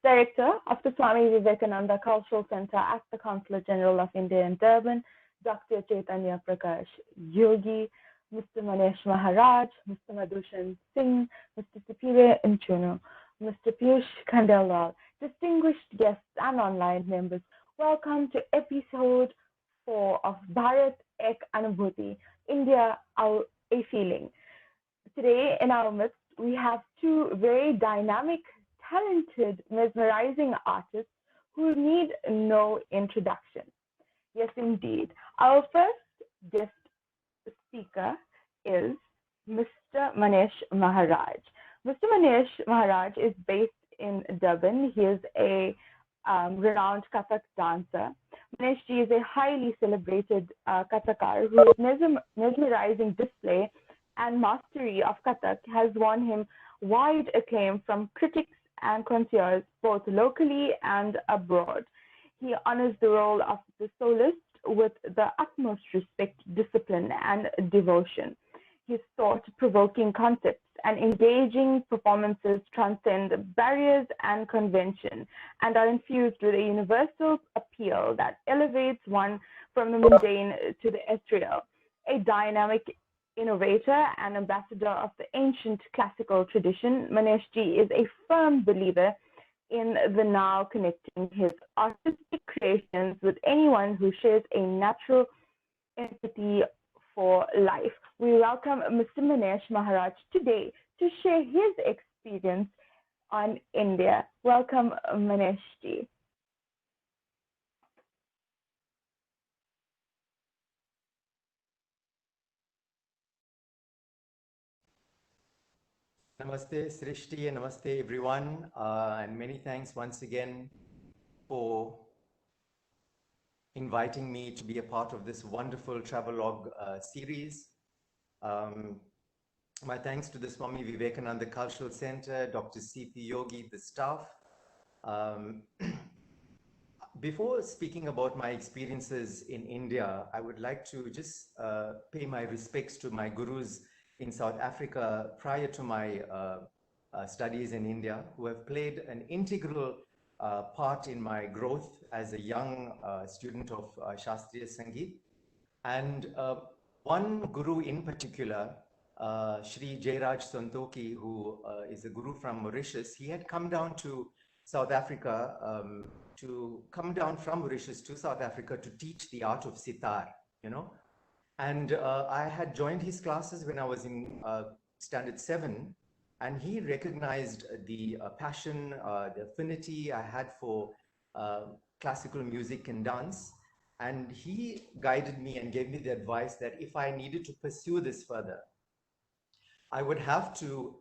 Director of the Swami Vivekananda Cultural Center at the Consulate General of India in Durban, Dr. Chaitanya Prakash Yogi, Mr. Manesh Maharaj, Mr. Madhushan Singh, Mr. Sapire Inchuno, Mr. Piyush Khandelwal, distinguished guests and online members, welcome to episode 4 of Bharat Ek Anubhuti, India a Feeling. Today in our midst, we have two very dynamic, talented, mesmerizing artists who need no introduction. Yes, indeed. Our first guest speaker is Mr. Manesh Maharaj. Mr. Manesh Maharaj is based in Durban. He is a renowned Kathak dancer. Manesh ji is a highly celebrated Kathakar whose mesmerizing display and mastery of Kathak has won him wide acclaim from critics and connoisseurs both locally and abroad. He honors the role of the soloist with the utmost respect, discipline, and devotion. His thought-provoking concepts and engaging performances transcend barriers and convention and are infused with a universal appeal that elevates one from the mundane to the ethereal. A dynamic innovator and ambassador of the ancient classical tradition, Manesh ji is a firm believer in the now, connecting his artistic creations with anyone who shares a natural empathy for life. We welcome Mr. Manesh Maharaj today to share his experience on India. Welcome, Manesh ji. Namaste Srishti and namaste everyone, and many thanks once again for inviting me to be a part of this wonderful Travelogue series. My thanks to the Swami Vivekananda Cultural Center, Dr. C.P. Yogi, the staff. Before speaking about my experiences in India, I would like to just pay my respects to my gurus in South Africa prior to my studies in India, who have played an integral part in my growth as a young student of Shastriya Sangeet. And one guru in particular, Shri Jairaj Santoki, who is a guru from Mauritius, he had come down to South Africa, from Mauritius to South Africa to teach the art of sitar, you know. And I had joined his classes when I was in standard 7, and he recognized the passion, the affinity I had for classical music and dance. And he guided me and gave me the advice that if I needed to pursue this further, I would have to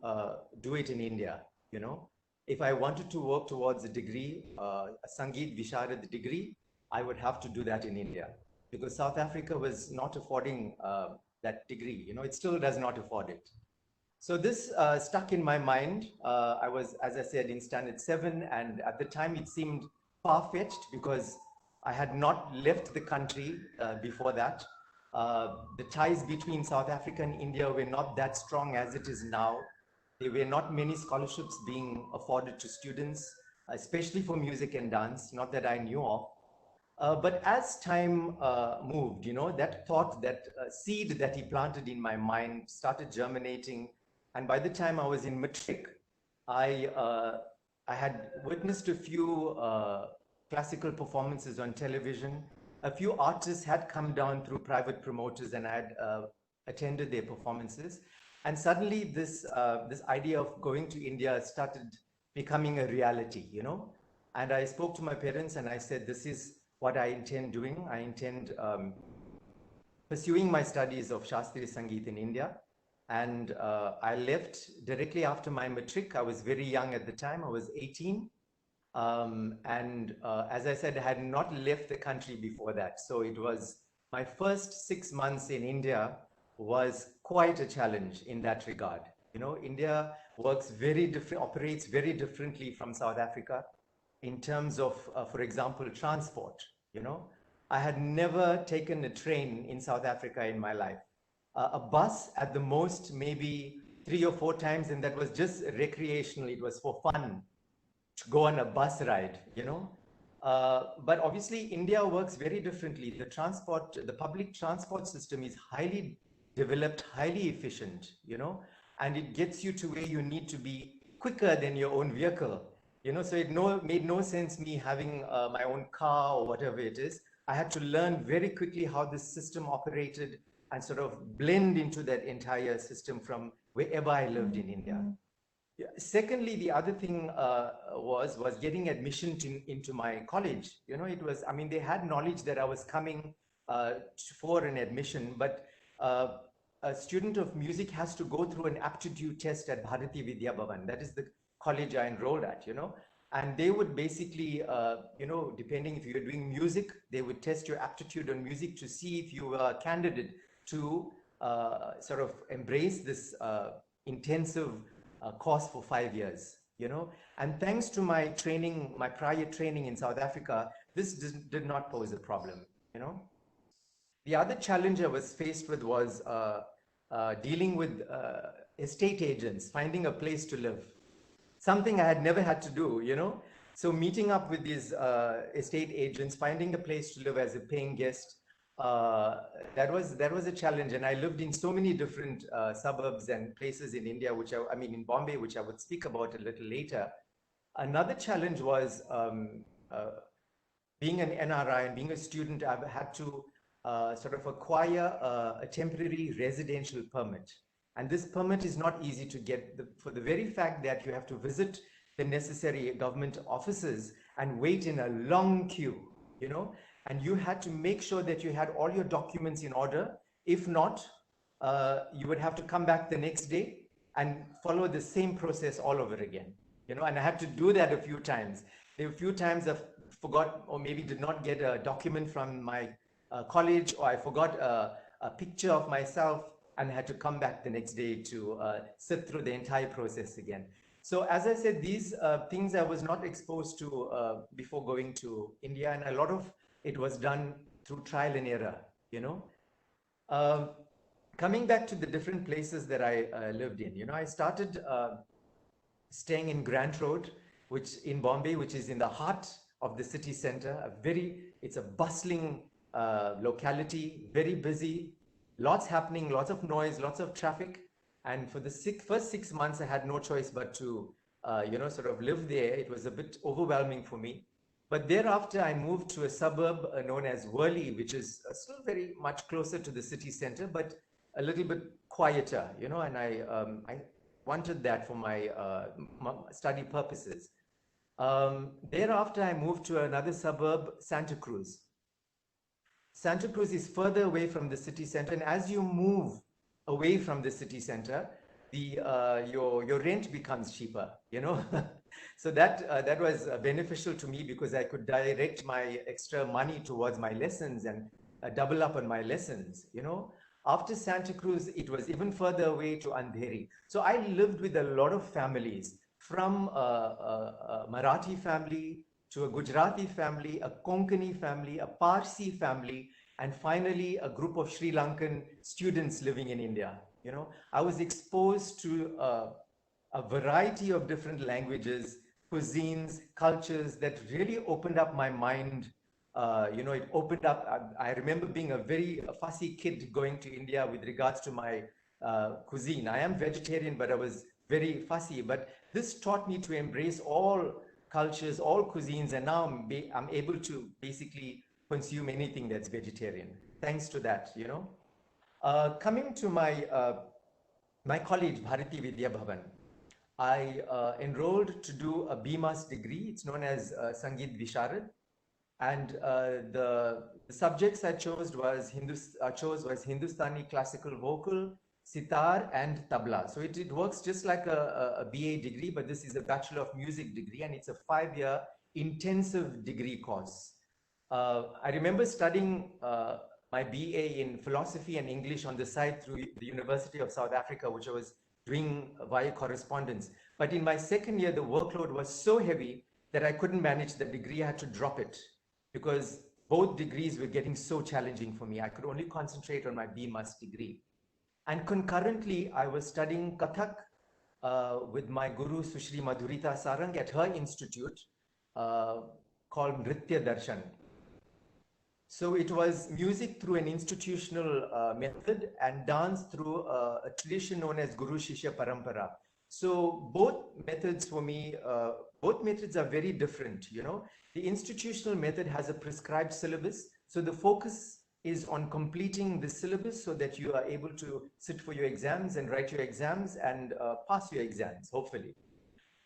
do it in India, you know. If I wanted to work towards a degree, a Sangeet Visharad degree, I would have to do that in India, because South Africa was not affording that degree. You know, it still does not afford it. So this stuck in my mind. I was, as I said, in standard 7, and at the time it seemed far-fetched because I had not left the country before that. The ties between South Africa and India were not that strong as it is now. There were not many scholarships being afforded to students, especially for music and dance, not that I knew of. But as time moved, you know, that thought, that seed that he planted in my mind started germinating. And by the time I was in matric, I had witnessed a few classical performances on television. A few artists had come down through private promoters, and I had attended their performances. And suddenly this idea of going to India started becoming a reality, you know. And I spoke to my parents and I said, this is what I intend doing. I intend pursuing my studies of Shastriya Sangeet in India. And I left directly after my matric. I was very young at the time. I was 18. As I said, I had not left the country before that. So it was my first 6 months in India was quite a challenge in that regard. You know, India works very different, operates very differently from South Africa in terms of, for example, transport. You know, I had never taken a train in South Africa in my life. A bus at the most, maybe 3 or 4 times, and that was just recreational. It was for fun. to go on a bus ride, you know. But obviously, India works very differently. The public transport system is highly developed, highly efficient, you know, and it gets you to where you need to be quicker than your own vehicle, you know. So it made no sense me having my own car or whatever it is. I had to learn very quickly how this system operated and sort of blend into that entire system from wherever I lived in India. Yeah. Secondly, the other thing was getting admission into my college. You know, it was, I mean, they had knowledge that I was coming for an admission, but a student of music has to go through an aptitude test at Bharati Vidya Bhavan. That is the college I enrolled at, you know. And they would basically, you know, depending if you're doing music, they would test your aptitude on music to see if you were a candidate to sort of embrace this intensive course for 5 years, you know. And thanks to my training, my prior training in South Africa, this did not pose a problem, you know. The other challenge I was faced with was dealing with estate agents, finding a place to live, something I had never had to do, you know. So meeting up with these estate agents, finding a place to live as a paying guest, that was a challenge. And I lived in so many different suburbs and places in India, I mean in Bombay, which I would speak about a little later. Another challenge was being an NRI and being a student. I've had to sort of acquire a temporary residential permit. And this permit is not easy to get for the very fact that you have to visit the necessary government offices and wait in a long queue, you know. And you had to make sure that you had all your documents in order. If not, you would have to come back the next day and follow the same process all over again, you know. And I had to do that a few times. There were a few times I forgot or maybe did not get a document from my college, or I forgot a picture of myself and had to come back the next day to sit through the entire process again. So as I said, these things I was not exposed to before going to India, and a lot of it was done through trial and error, you know. Coming back to the different places that I lived in, you know, I started staying in Grant Road, which in Bombay, which is in the heart of the city center. It's a bustling locality, very busy, lots happening, lots of noise, lots of traffic. And for the first 6 months, I had no choice but to, you know, sort of live there. It was a bit overwhelming for me. But thereafter, I moved to a suburb known as Worli, which is still very much closer to the city center, but a little bit quieter, you know, and I wanted that for my study purposes. Thereafter, I moved to another suburb, Santa Cruz. Santa Cruz is further away from the city center, and as you move away from the city center, your rent becomes cheaper, you know. So that was beneficial to me because I could direct my extra money towards my lessons and double up on my lessons, you know. After Santa Cruz, it was even further away to Andheri. So I lived with a lot of families, from a Marathi family to a Gujarati family, a Konkani family, a Parsi family, and finally a group of Sri Lankan students living in India. You know, I was exposed to a variety of different languages, cuisines, cultures that really opened up my mind. You know, it opened up. I remember being a very fussy kid going to India with regards to my cuisine. I am vegetarian, but I was very fussy. But this taught me to embrace all cultures, all cuisines, and now I'm able to basically consume anything that's vegetarian, thanks to that, you know. Coming to my college, Bharati Vidya Bhavan, I enrolled to do a BMAS degree. It's known as Sangeet Visharad. And the subjects I chose was Hindustani classical vocal, sitar, and tabla. So it works just like a BA degree, but this is a Bachelor of Music degree, and it's a 5-year intensive degree course. I remember studying my BA in philosophy and English on the side through the University of South Africa, which I was doing via correspondence. But in my second year, the workload was so heavy that I couldn't manage the degree. I had to drop it because both degrees were getting so challenging for me. I could only concentrate on my BMAS degree. And concurrently, I was studying Kathak with my guru Sushri Madhurita Sarang at her institute called Nritya Darshan. So it was music through an institutional method and dance through a tradition known as Guru Shishya Parampara. So both methods for me, both methods are very different, you know. The institutional method has a prescribed syllabus. So the focus is on completing the syllabus so that you are able to sit for your exams and write your exams and pass your exams, hopefully.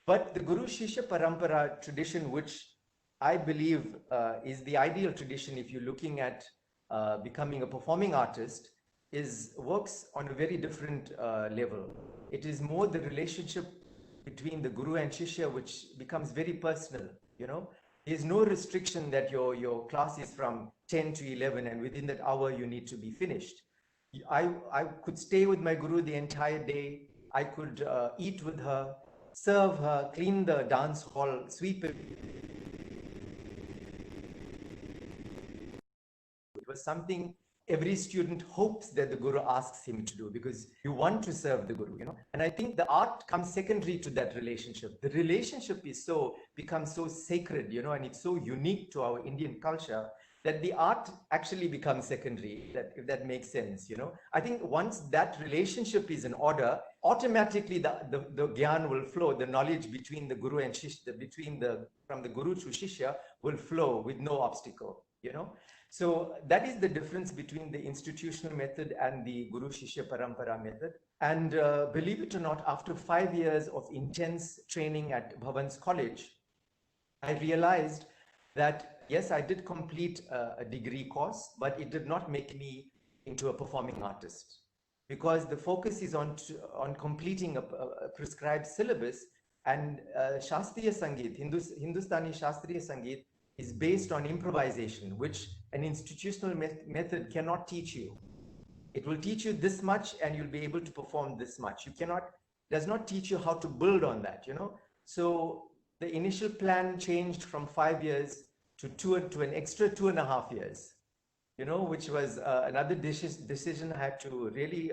But the Guru Shishya Parampara tradition, which I believe is the ideal tradition if you're looking at becoming a performing artist, works on a very different level. It is more the relationship between the Guru and Shishya, which becomes very personal, you know. There's no restriction that your class is from 10 to 11 and within that hour you need to be finished. I could stay with my Guru the entire day. I could eat with her, serve her, clean the dance hall, sweep it. It was something every student hopes that the Guru asks him to do because you want to serve the Guru, you know. And I think the art comes secondary to that relationship. The relationship becomes so sacred, you know, and it's so unique to our Indian culture that the art actually becomes secondary, if that makes sense, you know. I think once that relationship is in order, automatically the gyan will flow, the knowledge between the Guru and Shishya, from the Guru to Shishya will flow with no obstacle, you know. So that is the difference between the institutional method and the Guru Shishya Parampara method. And believe it or not, after 5 years of intense training at Bhavan's College, I realized that yes, I did complete a degree course, but it did not make me into a performing artist because the focus is on completing a prescribed syllabus, and Shastriya Sangeet, Hindustani Shastriya Sangeet is based on improvisation, which an institutional method cannot teach you. It will teach you this much and you'll be able to perform this much. Does not teach you how to build on that, you know. So the initial plan changed from 5 years to an extra 2.5 years, you know, which was another decision I had to really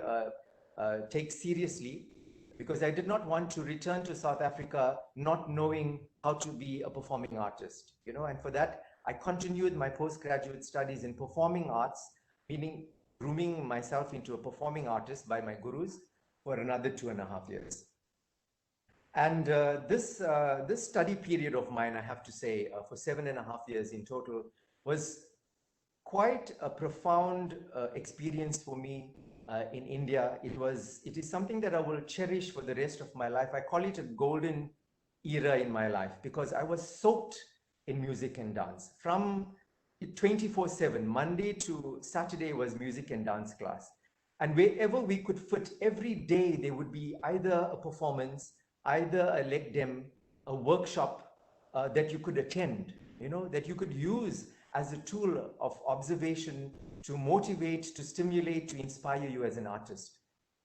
take seriously because I did not want to return to South Africa not knowing how to be a performing artist, you know. And for that, I continued my postgraduate studies in performing arts, meaning grooming myself into a performing artist by my gurus for another 2.5 years. And this study period of mine, I have to say, for 7.5 years in total, was quite a profound experience for me in India. It is something that I will cherish for the rest of my life. I call it a golden era in my life because I was soaked in music and dance. From 24/7, Monday to Saturday was music and dance class. And wherever we could fit, every day there would be either a performance, either a leg dem, a workshop that you could attend, you know, that you could use as a tool of observation to motivate, to stimulate, to inspire you as an artist.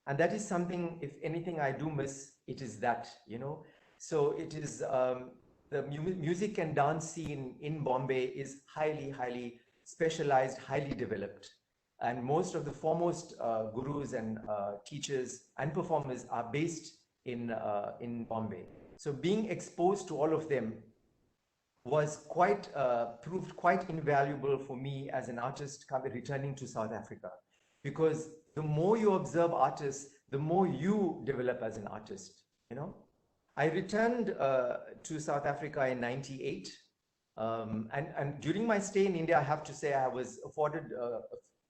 And that is something, if anything I do miss, it is that, you know. So it is, the music and dance scene in Bombay is highly, highly specialized, highly developed. And most of the foremost gurus and teachers and performers are based in Bombay. So being exposed to all of them was proved quite invaluable for me as an artist returning to South Africa, because the more you observe artists, the more you develop as an artist, you know. I returned to South Africa in '98, and during my stay in India, I have to say I was afforded a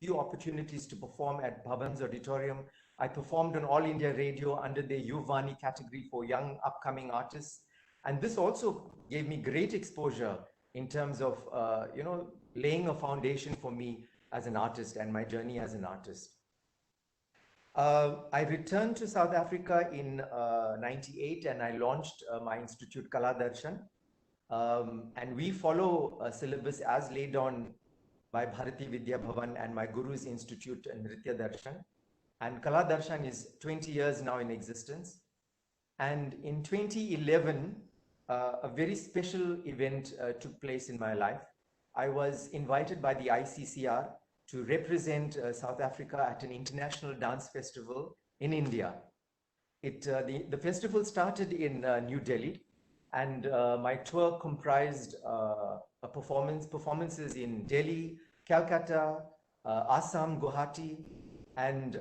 few opportunities to perform at Bhavan's Auditorium. I performed on All India Radio under the Yuvani category for young upcoming artists. And this also gave me great exposure in terms of, you know, laying a foundation for me as an artist and my journey as an artist. I returned to South Africa in '98 and I launched my institute Kala Darshan. And we follow a syllabus as laid on by Bharati Vidya Bhavan and my Guru's Institute Nritya Darshan. And Kala Darshan is 20 years now in existence. And in 2011, a very special event took place in my life. I was invited by the ICCR to represent South Africa at an international dance festival in India. The festival started in New Delhi, and my tour comprised performances in Delhi, Calcutta, Assam, Guwahati, and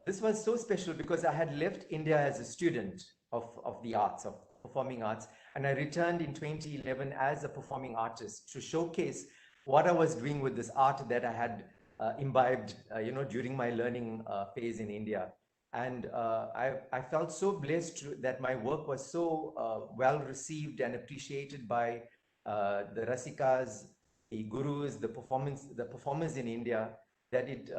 this was so special because I had left India as a student of the arts, of performing arts, and I returned in 2011 as a performing artist to showcase what I was doing with this art that I had imbibed, during my learning phase in India. And I felt so blessed that my work was so well received and appreciated by the Rasikas, the gurus, the performers in India, that it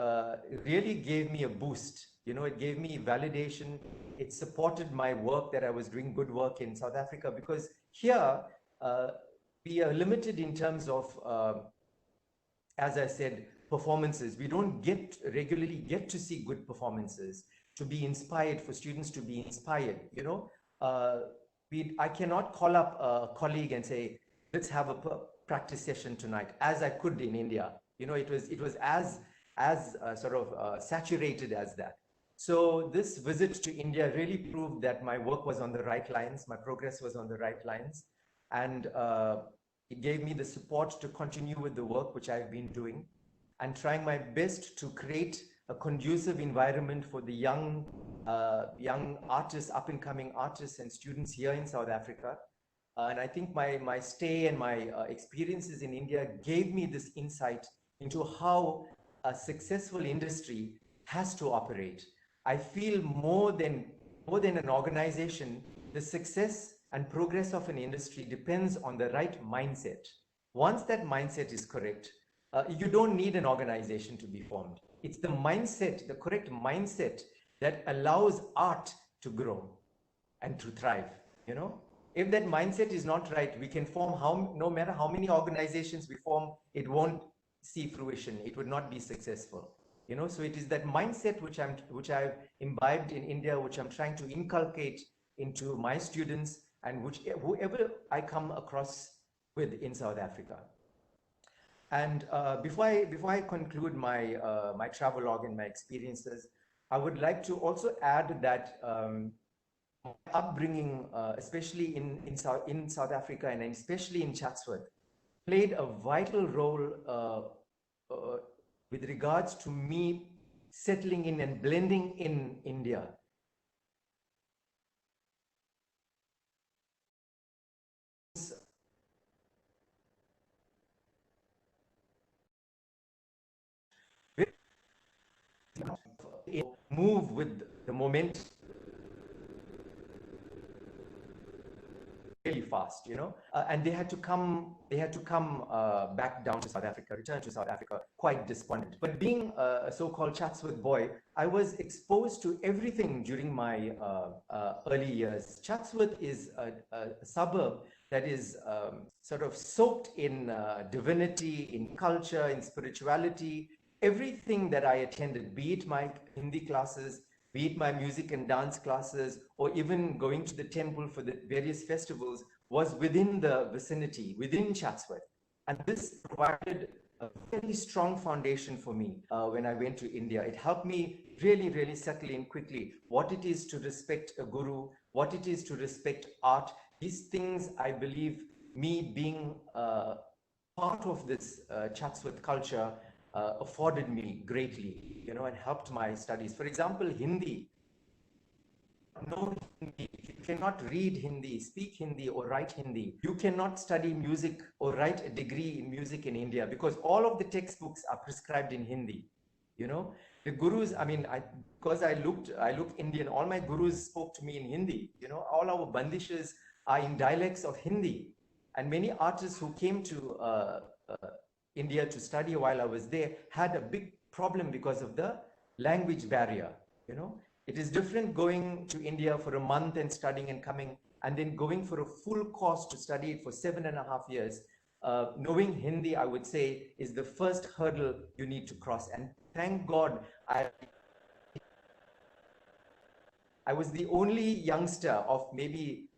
really gave me a boost. It gave me validation. It supported my work, that I was doing good work in South Africa, because here we are limited in terms of, as I said, performances. We don't regularly get to see good performances, to be inspired, for students to be inspired. I cannot call up a colleague and say, let's have a practice session tonight, as I could in India. It was as sort of saturated as that. So this visit to India really proved that my work was on the right lines, my progress was on the right lines, and it gave me the support to continue with the work which I've been doing, and trying my best to create a conducive environment for the young artists, up-and-coming artists and students here in South Africa. And I think my stay and my experiences in India gave me this insight into how a successful industry has to operate. I feel more than an organization, the success and progress of an industry depends on the right mindset. Once that mindset is correct, you don't need an organization to be formed. It's the mindset, the correct mindset, that allows art to grow and to thrive. If that mindset is not right, we can form no matter how many organizations we form, it won't see fruition. It would not be successful. So it is that mindset which I've imbibed in India, which I'm trying to inculcate into my students and whoever I come across with in South Africa. And before I conclude my my travelogue and my experiences, I would like to also add that my upbringing, especially in South Africa and especially in Chatsworth, played a vital role with regards to me settling in and blending in India. Move with the momentum really fast, and they had to come back down to South Africa, return to South Africa, quite despondent. But being a so-called Chatsworth boy, I was exposed to everything during my early years. Chatsworth is a suburb that is sort of soaked in divinity, in culture, in spirituality. Everything that I attended, be it my Hindi classes, be it my music and dance classes, or even going to the temple for the various festivals, was within the vicinity, within Chatsworth. And this provided a very strong foundation for me when I went to India. It helped me really, really settle in quickly what it is to respect a guru, what it is to respect art. These things, I believe, me being part of this Chatsworth culture, afforded me greatly, and helped my studies. For example, Hindi. No Hindi. You cannot read Hindi, speak Hindi, or write Hindi. You cannot study music or write a degree in music in India, because all of the textbooks are prescribed in Hindi. The gurus, because I look Indian, all my gurus spoke to me in Hindi. All our bandishes are in dialects of Hindi. And many artists who came to India to study while I was there had a big problem because of the language barrier. It is different going to India for a month and studying and coming, and then going for a full course to study it for 7.5 years. Knowing Hindi, I would say, is the first hurdle you need to cross. And thank God, I was the only youngster of maybe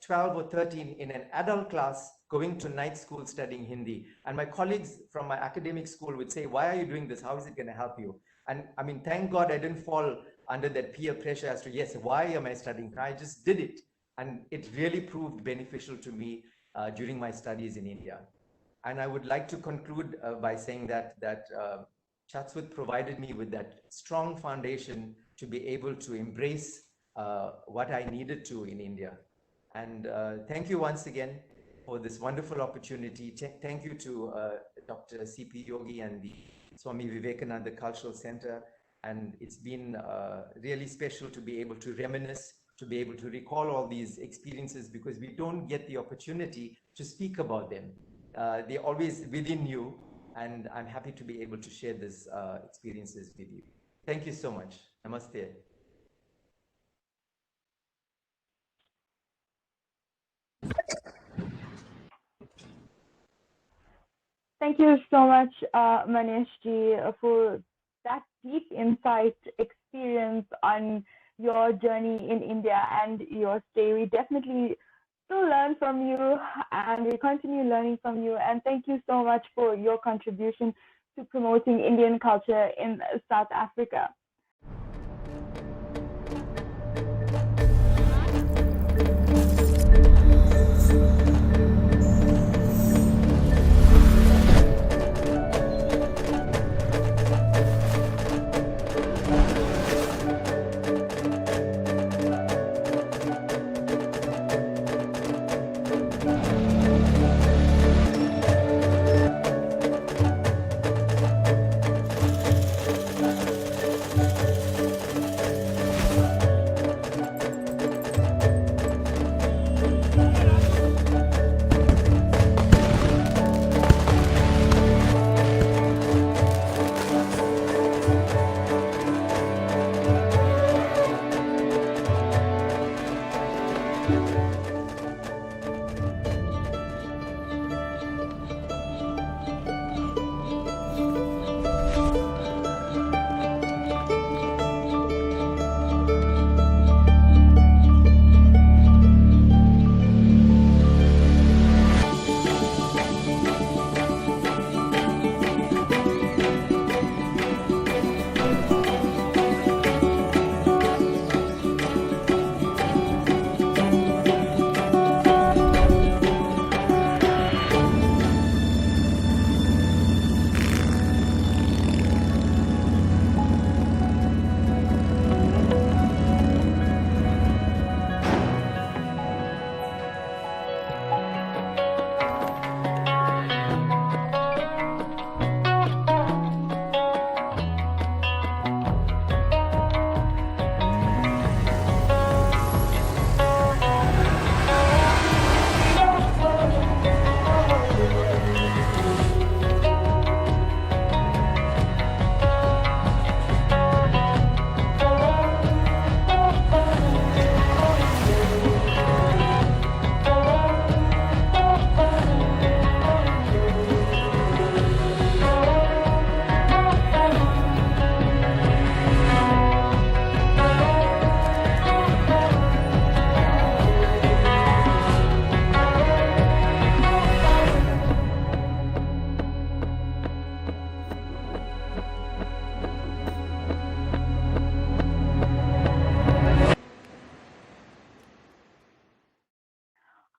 12 or 13 in an adult class going to night school studying Hindi. And my colleagues from my academic school would say, why are you doing this? How is it going to help you? And thank God I didn't fall under that peer pressure as to, yes, why am I studying? I just did it. And it really proved beneficial to me during my studies in India. And I would like to conclude by saying that Chatsworth provided me with that strong foundation to be able to embrace what I needed to in India. And thank you once again for this wonderful opportunity. Thank you to Dr. C.P. Yogi and the Swami Vivekananda Cultural Center. And it's been really special to be able to reminisce, to be able to recall all these experiences, because we don't get the opportunity to speak about them. They're always within you, and I'm happy to be able to share these experiences with you. Thank you so much. Namaste. Thank you so much, Manesh ji, for that deep insight experience on your journey in India and your stay. We definitely still learn from you, and we continue learning from you. And thank you so much for your contribution to promoting Indian culture in South Africa.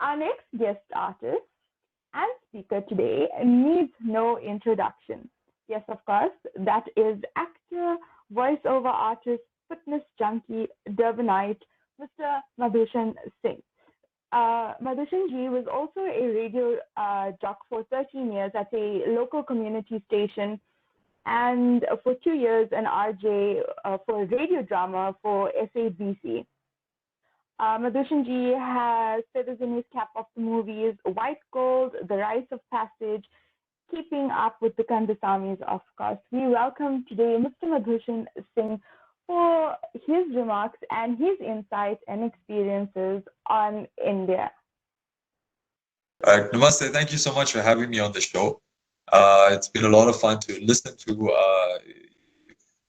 Our next guest artist and speaker today needs no introduction. Yes, of course, that is actor, voiceover artist, fitness junkie, Durbanite, Mr. Madhushan Singh. Madhushan ji was also a radio jock for 13 years at a local community station, and for 2 years an RJ for radio drama for SABC. Madhushan ji has feathers in his cap of the movies White Gold, The Rites of Passage, Keeping Up with the Kandasamis, of course. We welcome today Mr. Madhushan Singh for his remarks and his insights and experiences on India. Namaste. Thank you so much for having me on the show. It's been a lot of fun to listen to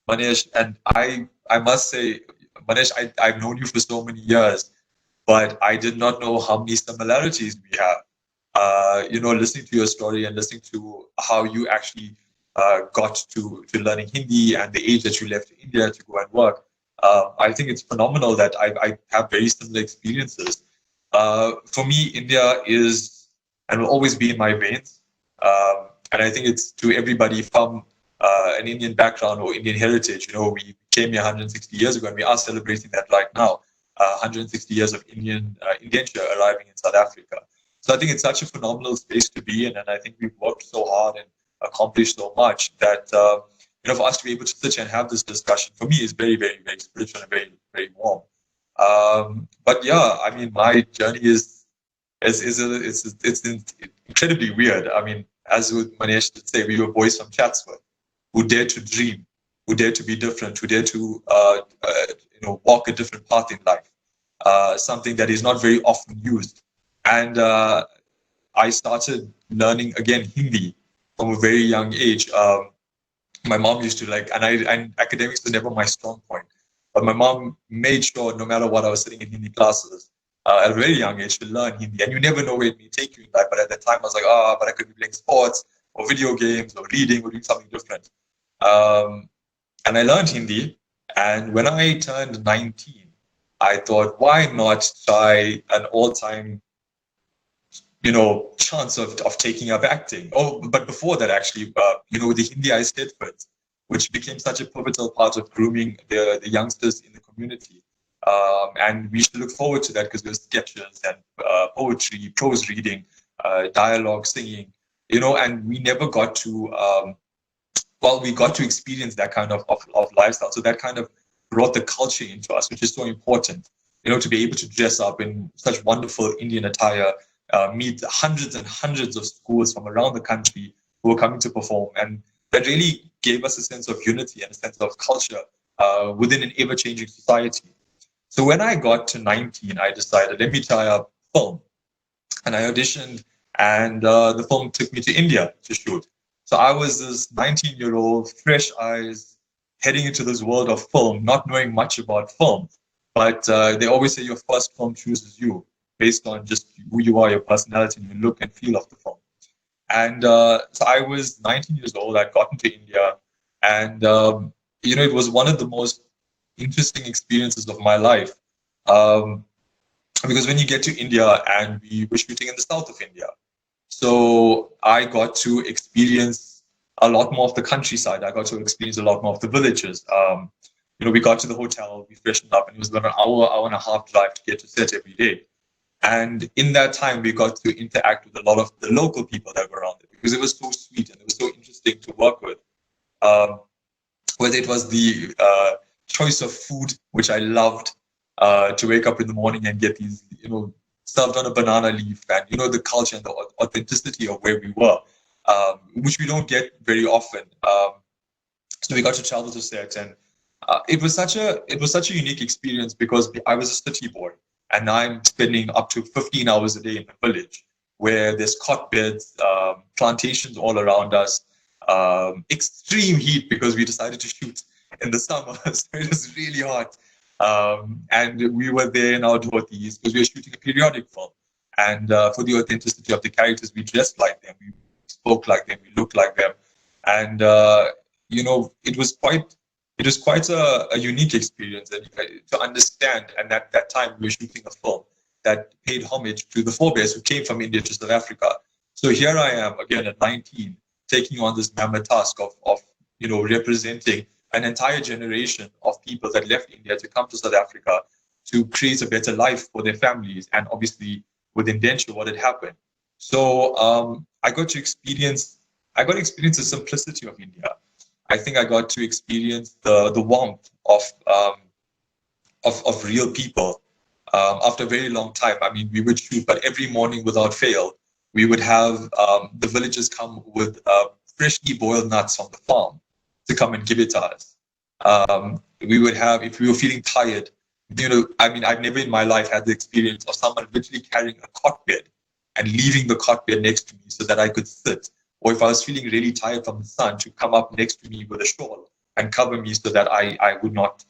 Manesh, and I must say, Manesh, I've known you for so many years, but I did not know how many similarities we have. Listening to your story and listening to how you actually got to learning Hindi and the age that you left India to go and work. I think it's phenomenal that I have very similar experiences. For me, India is and will always be in my veins. And I think it's to everybody from an Indian background or Indian heritage. We came here 160 years ago, and we are celebrating that right now. 160 years of Indian indenture arriving in South Africa. So I think it's such a phenomenal space to be in, and I think we've worked so hard and accomplished so much that for us to be able to sit here and have this discussion, for me, is very, very, very spiritual and very, very warm. But yeah, I mean, my journey is it's incredibly weird. I mean, as Manesh did say, we were boys from Chatsworth who dared to dream, who dared to be different, who dared to walk a different path in life, something that is not very often used. And I started learning again Hindi from a very young age. My mom used to and academics was never my strong point, but my mom made sure no matter what I was sitting in Hindi classes at a very young age to learn Hindi. And you never know where it may take you in life. But at that time, I was like, but I could be playing sports or video games or reading or doing something different. And I learned Hindi. And when I turned 19, I thought, why not try an all-time, chance of taking up acting? Oh, but before that, actually, the Hindi I stayed with, which became such a pivotal part of grooming the youngsters in the community. And we should look forward to that because there's sketches and poetry, prose reading, dialogue, singing, and we never got to, we got to experience that kind of lifestyle. So that kind of brought the culture into us, which is so important, to be able to dress up in such wonderful Indian attire, meet hundreds and hundreds of schools from around the country who were coming to perform. And that really gave us a sense of unity and a sense of culture within an ever-changing society. So when I got to 19, I decided, let me try out film. And I auditioned, and the film took me to India to shoot. So I was this 19-year-old, fresh eyes, heading into this world of film, not knowing much about film. But they always say your first film chooses you based on just who you are, your personality, and your look and feel of the film. And so I was 19 years old. I'd gotten to India, and it was one of the most interesting experiences of my life, because when you get to India, and we were shooting in the south of India, so I got to experience a lot more of the countryside. I got to experience a lot more of the villages. We got to the hotel, we freshened up, and it was about an hour and a half drive to get to set every day. And in that time, we got to interact with a lot of the local people that were around there, because it was so sweet and it was so interesting to work with. Whether it was the choice of food, which I loved, to wake up in the morning and get these, served on a banana leaf, and, the culture and the authenticity of where we were, which we don't get very often. So we got to travel to set, and it was such a unique experience, because I was a city boy, and I'm spending up to 15 hours a day in the village, where there's cot beds, plantations all around us, extreme heat because we decided to shoot in the summer, so it was really hot. And we were there in our dhotis because we were shooting a periodic film. And for the authenticity of the characters, we dressed like them, we spoke like them, we looked like them. And, it was quite a unique experience, and to understand. And at that time, we were shooting a film that paid homage to the forebears who came from India to South Africa. So here I am again at 19, taking on this mammoth task of representing an entire generation of people that left India to come to South Africa to create a better life for their families, and obviously with indenture what had happened. So I got to experience the simplicity of India. I think I got to experience the warmth of real people after a very long time. I mean, we would shoot, but every morning without fail, we would have the villagers come with freshly boiled nuts from the farm to come and give it to us. We would have, if we were feeling tired, I've never in my life had the experience of someone literally carrying a cot bed and leaving the cot bed next to me so that I could sit. Or if I was feeling really tired from the sun, to come up next to me with a shawl and cover me so that I would not,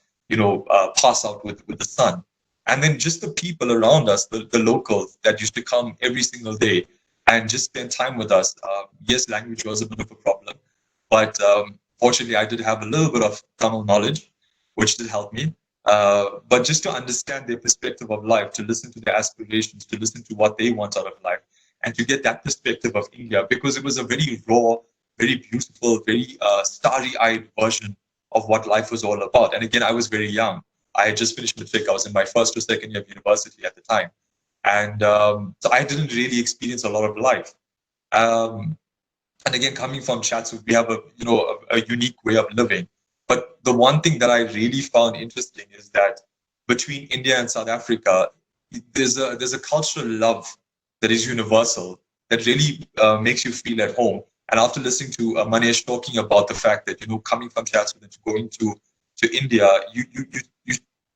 pass out with the sun. And then just the people around us, the locals that used to come every single day and just spend time with us. Yes, language was a bit of a problem, but fortunately I did have a little bit of Tamil knowledge, which did help me. But just to understand their perspective of life, to listen to their aspirations, to listen to what they want out of life, and to get that perspective of India, because it was a very raw, very beautiful, very starry-eyed version of what life was all about. And again, I was very young. I had just finished matric. I was in my first or second year of university at the time. And so I didn't really experience a lot of life. And again, coming from Chatsworth, we have a unique way of living. But the one thing that I really found interesting is that between India and South Africa, there's a cultural love that is universal that really makes you feel at home. And after listening to Manesh talking about the fact that coming from Chatsworth and going to India, you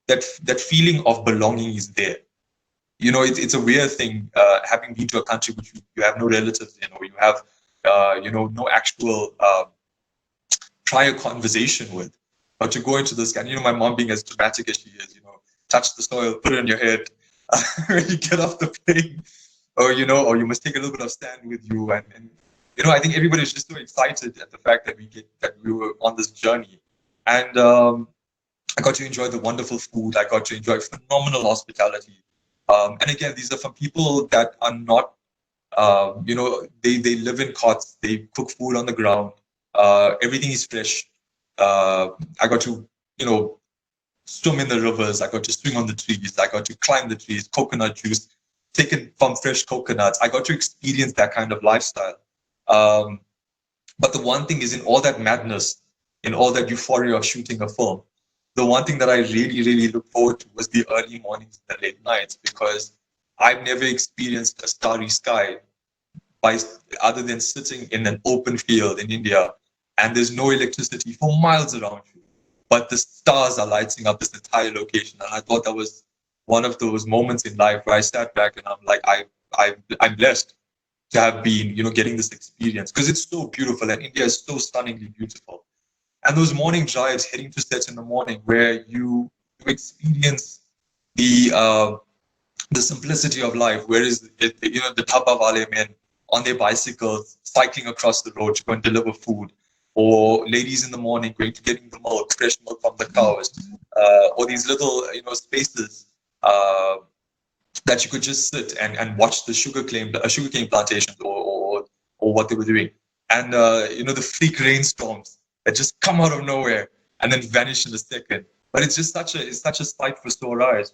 that feeling of belonging is there. It's a weird thing having been to a country which you have no relatives in, or you have no actual prior conversation with. But to go into this, and my mom being as dramatic as she is, touch the soil, put it on your head when you get off the plane, or you must take a little bit of stand with you, and I think everybody's just so excited at the fact that we were on this journey, and I got to enjoy the wonderful food. I got to enjoy phenomenal hospitality, and again, these are from people that are not. They live in cots, they cook food on the ground, everything is fresh. I got to, swim in the rivers, I got to swing on the trees, I got to climb the trees, coconut juice taken from fresh coconuts. I got to experience that kind of lifestyle. But the one thing is, in all that madness, in all that euphoria of shooting a film, the one thing that I really, really look forward to was the early mornings and the late nights, because I've never experienced a starry sky other than sitting in an open field in India, and there's no electricity for miles around you, but the stars are lighting up this entire location. And I thought that was one of those moments in life where I sat back and I'm like, I'm blessed to have been, getting this experience, because it's so beautiful and India is so stunningly beautiful. And those morning drives heading to sets in the morning, where you experience the simplicity of life, whereas the Thapa Wale men on their bicycles cycling across the road to go and deliver food, or ladies in the morning going to getting the milk, fresh milk from the cows, or these little spaces that you could just sit and watch the sugarcane plantations or what they were doing, and the freak rainstorms that just come out of nowhere and then vanish in a second. But it's just such a sight for sore eyes.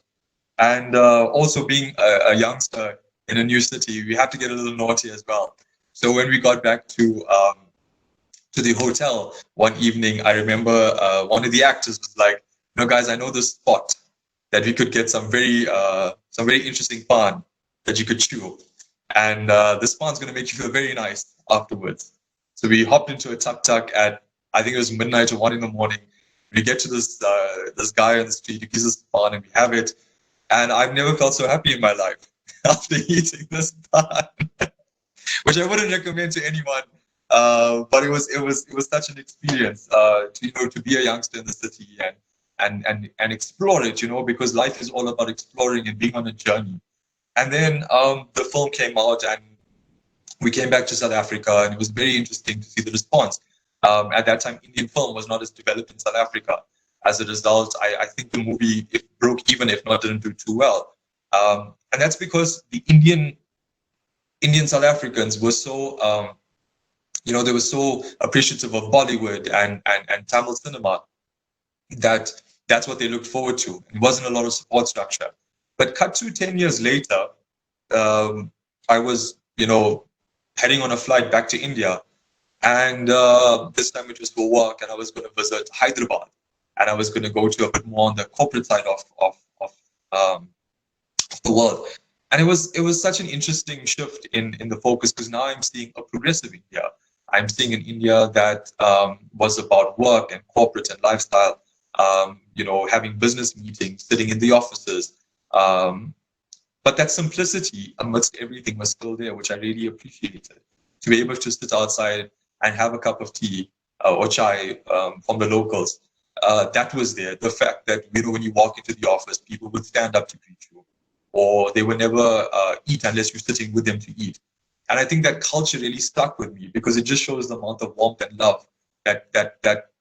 And also being a youngster in a new city, we had to get a little naughty as well. So when we got back to the hotel one evening, I remember one of the actors was like, guys, I know this spot that we could get some very interesting pan that you could chew, and this pan's going to make you feel very nice afterwards. So we hopped into a tuk-tuk at, I think it was midnight or 1 in the morning. We get to this guy on the street who gives us the pan, and we have it. And I've never felt so happy in my life after eating this pan, which I wouldn't recommend to anyone. But it was such an experience to be a youngster in the city and explore it, because life is all about exploring and being on a journey. And then the film came out, and we came back to South Africa, and it was very interesting to see the response. At that time, Indian film was not as developed in South Africa. As a result, I think the movie broke even, if not didn't do too well. And that's because the Indian South Africans were so, they were so appreciative of Bollywood and Tamil cinema that's what they looked forward to. It wasn't a lot of support structure. But cut to 10 years later, I was, heading on a flight back to India. And this time it was for work, and I was going to visit Hyderabad. And I was going to go to a bit more on the corporate side of the world. And it was such an interesting shift in the focus, because now I'm seeing a progressive India. I'm seeing an India that was about work and corporate and lifestyle, having business meetings, sitting in the offices. But that simplicity amidst everything was still there, which I really appreciated. To be able to sit outside and have a cup of tea or chai from the locals, that was there. The fact that, when you walk into the office, people would stand up to greet you, or they would never eat unless you're sitting with them to eat. And I think that culture really stuck with me, because it just shows the amount of warmth and love that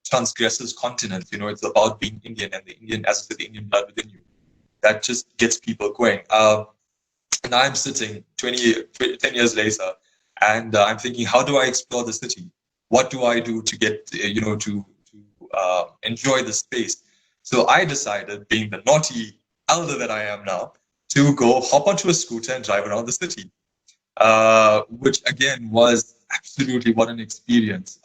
transgresses continents. You know, it's about being Indian, and the Indian, as I said, the Indian blood within you. That just gets people going. And I'm sitting 10 years later, and I'm thinking, how do I explore the city? What do I do to get, to enjoy the space? So I decided, being the naughty elder that I am now, to go hop onto a scooter and drive around the city, which again was absolutely what an experience.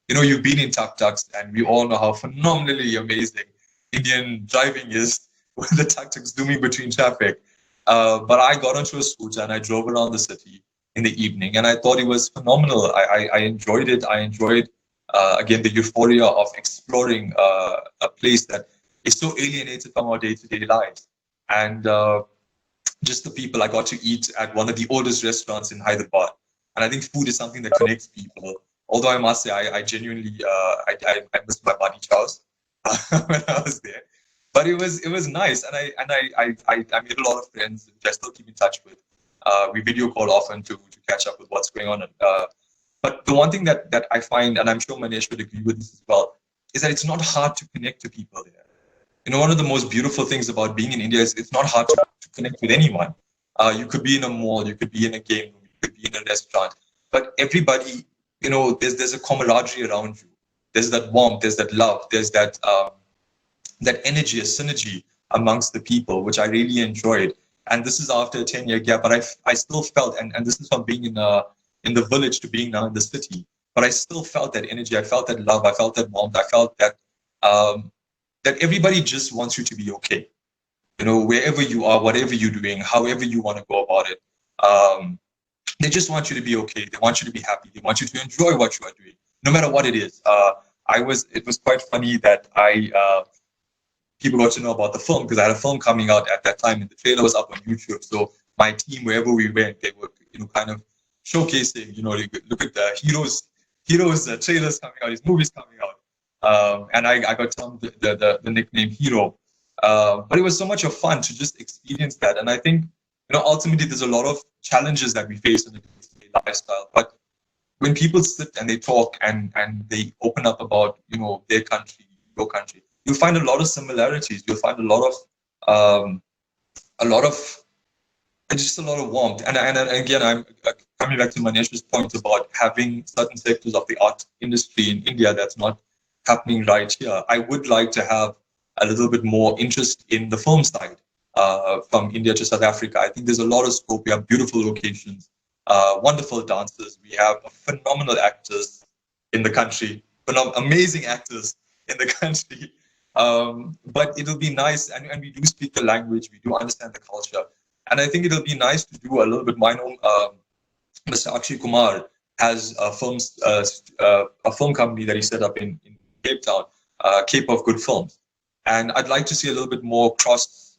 You've been in tuk-tuks, and we all know how phenomenally amazing Indian driving is with the tuk-tuks zooming between traffic. But I got onto a scooter and I drove around the city in the evening, and I thought it was phenomenal. I enjoyed it. I enjoyed, again, the euphoria of exploring a place that is so alienated from our day-to-day lives. And just the people. I got to eat at one of the oldest restaurants in Hyderabad. And I think food is something that connects people. Although I must say, I genuinely, I missed my buddy Charles when I was there. But it was nice, and I made a lot of friends which I still keep in touch with. We video call often to catch up with what's going on. But the one thing that I find, and I'm sure Manesh would agree with this as well, is that it's not hard to connect to people there. You know, one of the most beautiful things about being in India is it's not hard to connect with anyone. You could be in a mall, you could be in a game room, you could be in a restaurant, but everybody, there's a camaraderie around you. There's that warmth, there's that love, there's that energy, a synergy amongst the people, which I really enjoyed. And this is after a 10-year gap, but I still felt, and this is from being in the village to being now in the city, but I still felt that energy. I felt that love. I felt that warmth. I felt that that everybody just wants you to be okay. You know, wherever you are, whatever you're doing, however you want to go about it, they just want you to be okay. They want you to be happy. They want you to enjoy what you are doing, no matter what it is. It was quite funny that people got to know about the film because I had a film coming out at that time, and the trailer was up on YouTube. So my team, wherever we went, they were, kind of showcasing, look at the heroes trailers coming out, his movies coming out. And I got termed the nickname Hero. But it was so much of fun to just experience that. And I think, ultimately there's a lot of challenges that we face in the day-to-day lifestyle. But when people sit and they talk and they open up about, their country, your country, you'll find a lot of similarities. You'll find a lot of warmth. And again, I'm coming back to Manesh's point about having certain sectors of the art industry in India that's not happening right here. I would like to have a little bit more interest in the film side from India to South Africa. I think there's a lot of scope. We have beautiful locations, wonderful dancers. We have phenomenal actors in the country, amazing actors in the country. But it'll be nice, and we do speak the language, we do understand the culture. And I think it'll be nice to do a little bit. My own, Mr. Akshay Kumar has a film company that he set up in Cape Town, Cape of Good Films. And I'd like to see a little bit more cross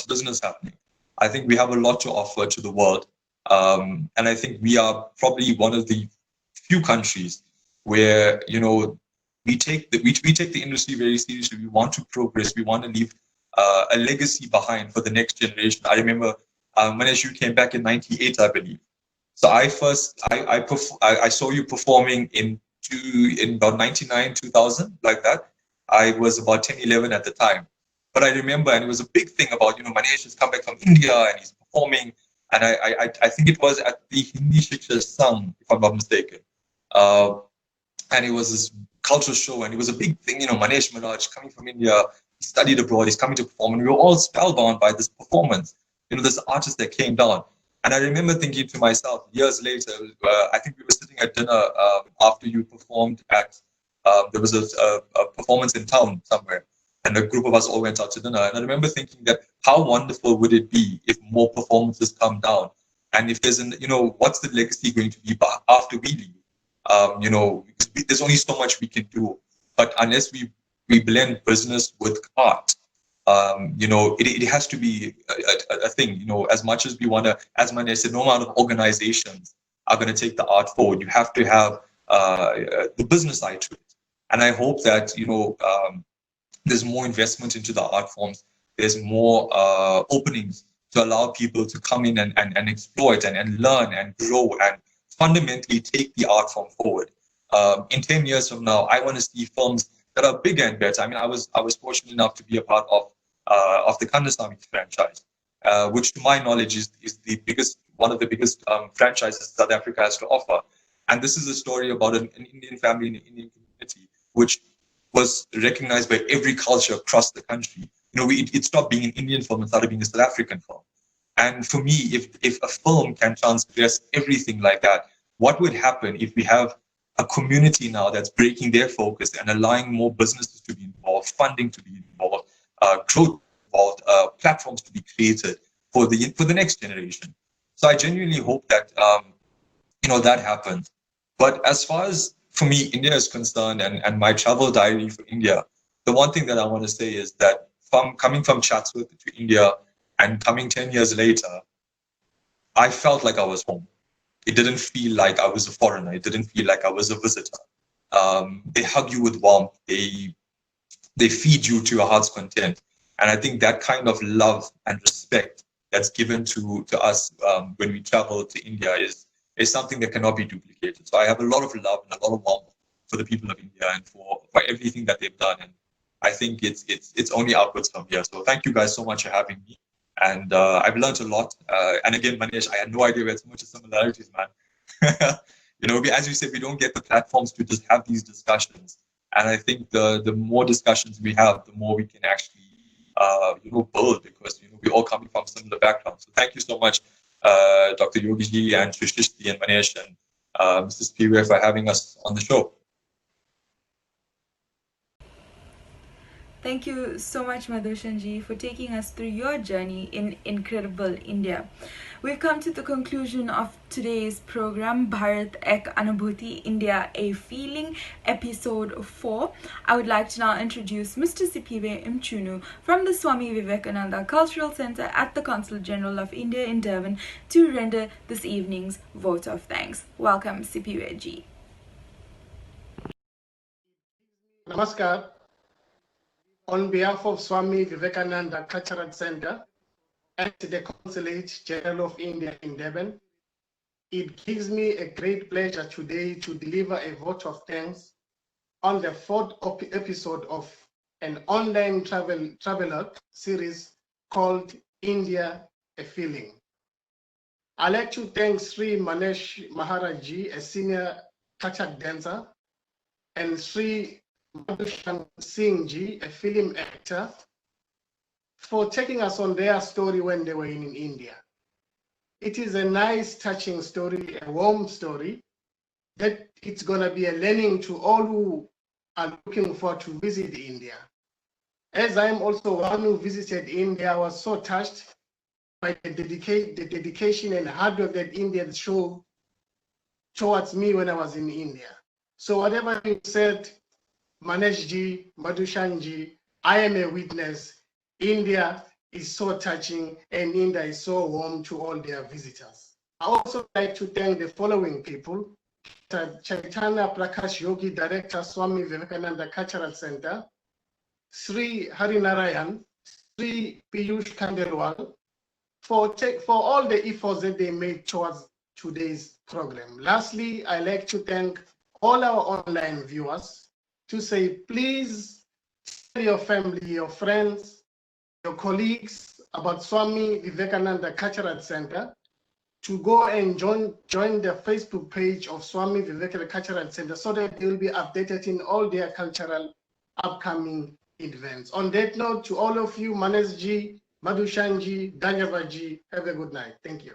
business happening. I think we have a lot to offer to the world. And I think we are probably one of the few countries where, we take the industry very seriously. We want to progress. We want to leave a legacy behind for the next generation. I remember, Manesh, you came back in '98, I believe. So I saw you performing in about 99, 2000, like that. I was about 10, 11 at the time. But I remember, and it was a big thing about, Manesh has come back from India and he's performing. And I think it was at the Hindi Shiksha Sangh, if I'm not mistaken. And it was this cultural show, and it was a big thing. Manesh Maharaj coming from India, he studied abroad, he's coming to perform, and we were all spellbound by this performance. This artist that came down. And I remember thinking to myself, years later, I think we were sitting at dinner after you performed at, there was a performance in town somewhere, and a group of us all went out to dinner. And I remember thinking that how wonderful would it be if more performances come down? And if there's what's the legacy going to be after we leave? There's only so much we can do, but unless we blend business with art, it has to be a thing. As much as we want to, as Manesh said, no amount of organizations are going to take the art forward. You have to have the business side to it, and I hope that there's more investment into the art forms. There's more openings to allow people to come in and exploit and learn and grow and fundamentally take the art form forward. in 10 years from now, I want to see films that are bigger and better. I mean, I was fortunate enough to be a part of the Kandasamy franchise, which to my knowledge is the biggest, one of the biggest franchises South Africa has to offer. And this is a story about an Indian family in an Indian community, which was recognized by every culture across the country. You know, it stopped being an Indian film and started being a South African film. And for me, if a film can transgress everything like that, what would happen if we have a community now that's breaking their focus and allowing more businesses to be involved, funding to be involved, growth involved, platforms to be created for the next generation. So I genuinely hope that that happens. But as far as for me, India is concerned, and my travel diary for India, the one thing that I want to say is that from coming from Chatsworth to India and coming 10 years later, I felt like I was home. It didn't feel like I was a foreigner. It didn't feel like I was a visitor. They hug you with warmth. They feed you to your heart's content. And I think that kind of love and respect that's given to us when we travel to India is something that cannot be duplicated. So I have a lot of love and a lot of warmth for the people of India and for everything that they've done. And I think it's only outwards from here. So thank you guys so much for having me. And I've learned a lot. And again, Manesh, I had no idea we had so much similarities, man. As you said, we don't get the platforms to just have these discussions. And I think the more discussions we have, the more we can actually, build, because we're all coming from similar backgrounds. So thank you so much, Dr. Yogiji and Shrishti and Manesh and Mr. Spiwe for having us on the show. Thank you so much, Madhushan ji, for taking us through your journey in incredible India. We've come to the conclusion of today's program, Bharat Ek Anubhuti, India A Feeling, episode 4. I would like to now introduce Mr. Sipiwe Mchunu from the Swami Vivekananda Cultural Center at the Consulate General of India in Durban to render this evening's vote of thanks. Welcome, Sipiwe ji. Namaskar. On behalf of Swami Vivekananda Cultural Center and the Consulate General of India in Durban, it gives me a great pleasure today to deliver a vote of thanks on the 4th episode of an online travelogue series called India A Feeling. I'd like to thank Sri Manesh Maharaj, a senior Kathak dancer, and Sri Madhushan Singh, a film actor, for taking us on their story when they were in India. It is a nice, touching story, a warm story, that it's going to be a learning to all who are looking forward to visit India. As I'm also one who visited India, I was so touched by the dedication and hard work that Indians show towards me when I was in India. So whatever you said, Manesh ji, Madhushan ji, I am a witness. India is so touching and India is so warm to all their visitors. I also like to thank the following people: Chaitanya Prakash Yogi, Director, Swami Vivekananda Cultural Center; Sri Harinarayan; Sri Piyush Kandelwal, for all the efforts that they made towards today's program. Lastly, I like to thank all our online viewers, to say, please tell your family, your friends, your colleagues about Swami Vivekananda Cultural Center, to go and join the Facebook page of Swami Vivekananda Cultural Center, so that they will be updated in all their cultural upcoming events. On that note, to all of you, Manesh ji, Madhushan ji, Danyavad ji, have a good night. Thank you.